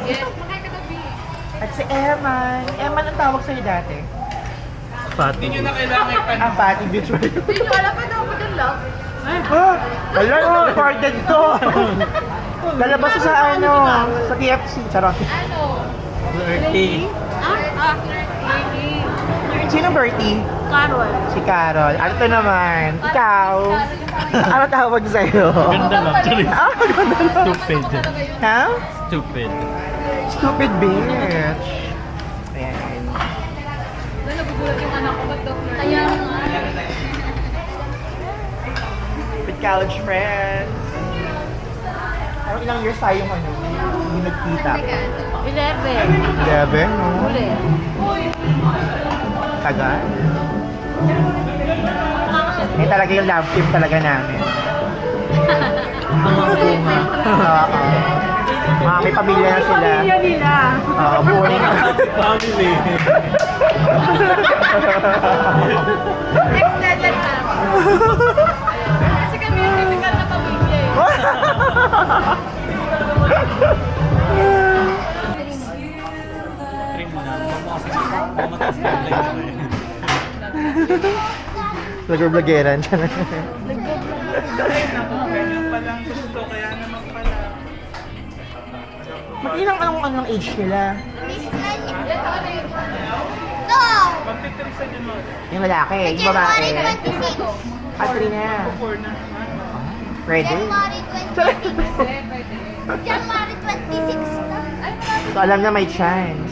Yes, makay ka gabi. At si Eman. Eman ang tawag sa'yo dati. Pati. Hindi nyo na kailangan ipan. Ang Patty Beach. Hindi nyo alam pa daw ako dun lang. Ah, wala, recorded to. Lalabas ko sa ano, sa TFC. Charot. Ano? Flirty. Flirty. Sino Bertie? Carol. Si Carol. Ano to naman? Ikaw? Ano tawag sa'yo? Ganda lang, actually. Ah, ganda lang. Stupid. Ha? Stupid. Stupid bitch. Ayan. Nagugulat yung anak ko, ba't daw flirt? Kaya nga. With college friends. Ano, ilang years tayong ano? Hindi nagkita. 11. 11, no? Huli. Tagal. Eh talaga yung love team talaga namin. Mga bunga. Oo. May pamilya na sila. Pamilya nila. Oo, buo na. Family. Ex-legend na. Kasi kami yung typical na pamilya eh. Trim mo na. Mamatas na yung light mo eh. Vlogger-vloggeran. Ay, naku, ganyan palang gusto. Kaya naman pala. Mag-ilang anong age nila? Magtitrisa din mo. Yung lalaki, yung babae. January 26. At 3 na. 4 na. Ready? January 26. January 26 na. So alam na may chance.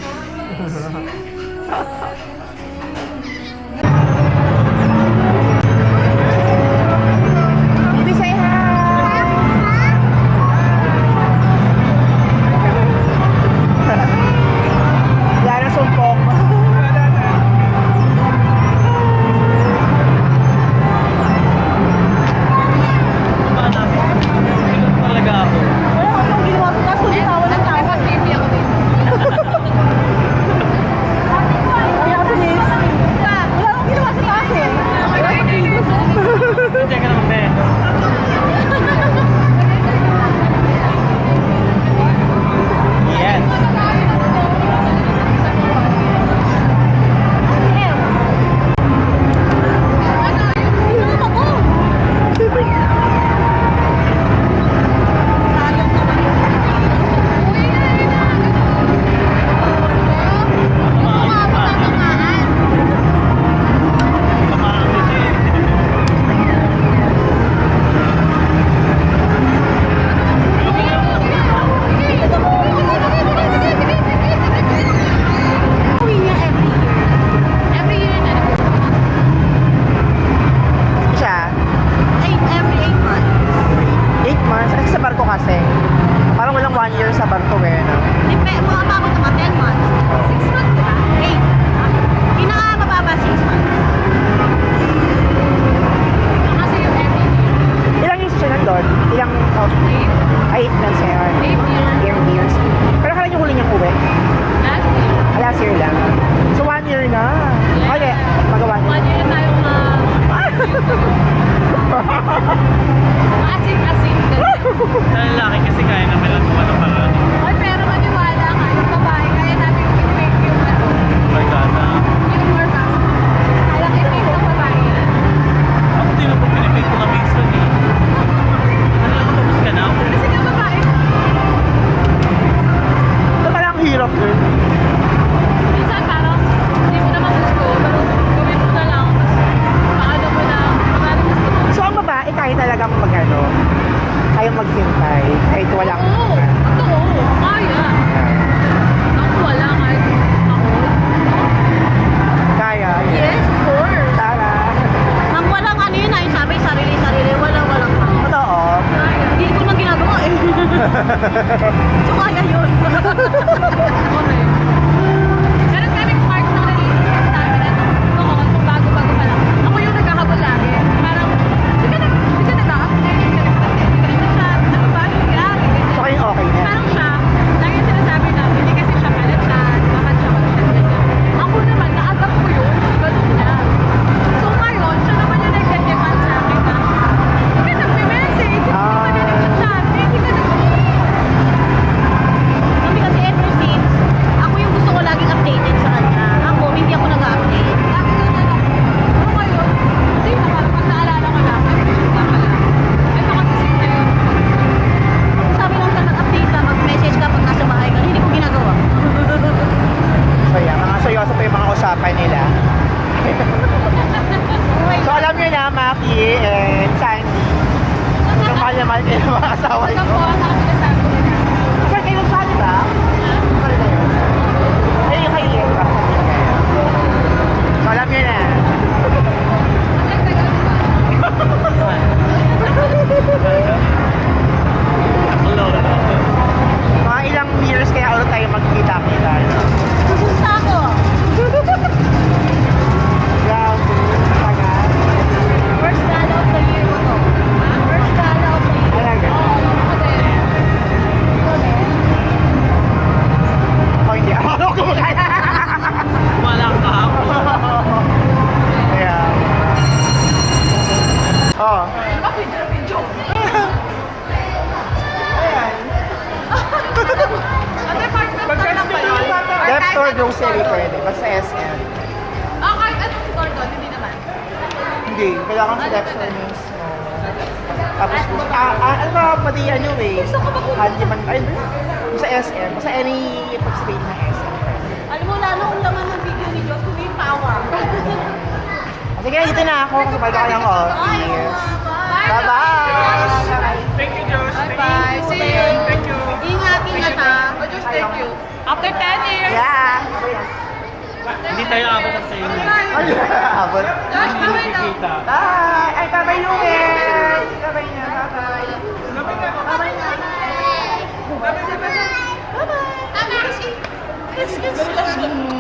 Bibi, say hi! Wala na sumpok. Ilan talaga ako. Wala akong ginawa sa taas, kundi tawa ng tawa. Baby ako din. Ay, ako din. Wala akong ginawa sa taas eh. Teka lang, be. Yes. Every year na lang. Siya, Every 8 months. 8 months. Ay, sa barko kasi. Parang walang 1 year sa barko eh, no? Mga mabot naman 10 months. 6 months, diba? 8. Pinakamababa 6 months. Kasi yung every year. Ilang years siya nandun? Ilang, 8 months ngayon. 8 years. Years. Pero kailan yung huli niyang uwi? Last year. Last year lang. So 1 year na. Okay, magawa niyo. 1 year na tayo asin-asin. Sa lalaki kasi kaya naman lang kumano para Oy, pero maniwala ka, yung babae, kaya namin i-make yung ano, magana. yung workout. Kaya i-make ng babae yan. Ako din ako pinipig ko na minsan eh. Ano lang tapos ka na ako. Kasi nga babae, Ito parang hirap din. minsan parang hindi mo naman gusto, pero gawin mo na lang, tapos paano mo na, paano gusto mo. So ang babae kaya talagang mag-ano, kayang maghintay kahit walang... Oo, totoo, kaya. Ako wala, kahit ako. Kaya. Yes, of course. Tara. Nang walang ano yun, ay sabi, sarili-sarili, walang Totoo. kaya. Hindi ko na ginagawa eh. So kaya yun. Okay. Meron kami part ng relationship namin na noon, kung bago-bago pa lang. Ako yung nagkakabot lagi. Parang, di ka nag-update, di ka nag-chat, ano ba, nangyari? So kayong okay na. Parang siya, lagi sinasabi na, hindi kasi siya chat, bakit siya mag-chat. Ako naman, na-adapt ko yun, ganun niya. So ngayon, siya naman yung nag-demand sa akin na, hindi ka nag-message, hindi ka na nag-chat, hindi ka nag- Sabi kasi every grocery pwede. Basta SM. Kahit anong store doon, hindi naman. Hindi, kailangan sa Dexter mismo. Tapos, ano ba, pati ano eh. Handyman, ayun ba? Yung sa SM, basta any pag-straight na SM. Alam mo, lalo ang laman ng video ni Diyos, kung yung power. Sige, dito na ako. Kapag ako ng office. Bye-bye! Thank you, Josh. Bye-bye. See you. Thank you. Ingat, ingat ha. Oh, Diyos, thank you. After 10 years. Yeah! Hindi tayo abot ng tayo. Ay, abot. Josh, bye-bye daw. Kita. Bye! Ay, bye-bye, Lumen! Bye-bye na, bye-bye. Bye-bye na.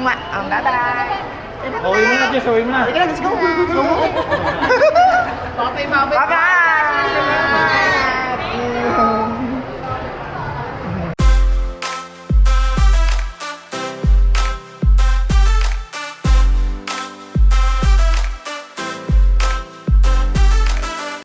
Mwah! Bye-bye! Uwi mo na, Jess. Uwi mo na. Sige na, let's go! Let's go! Baka tayo mabait. Bye-bye!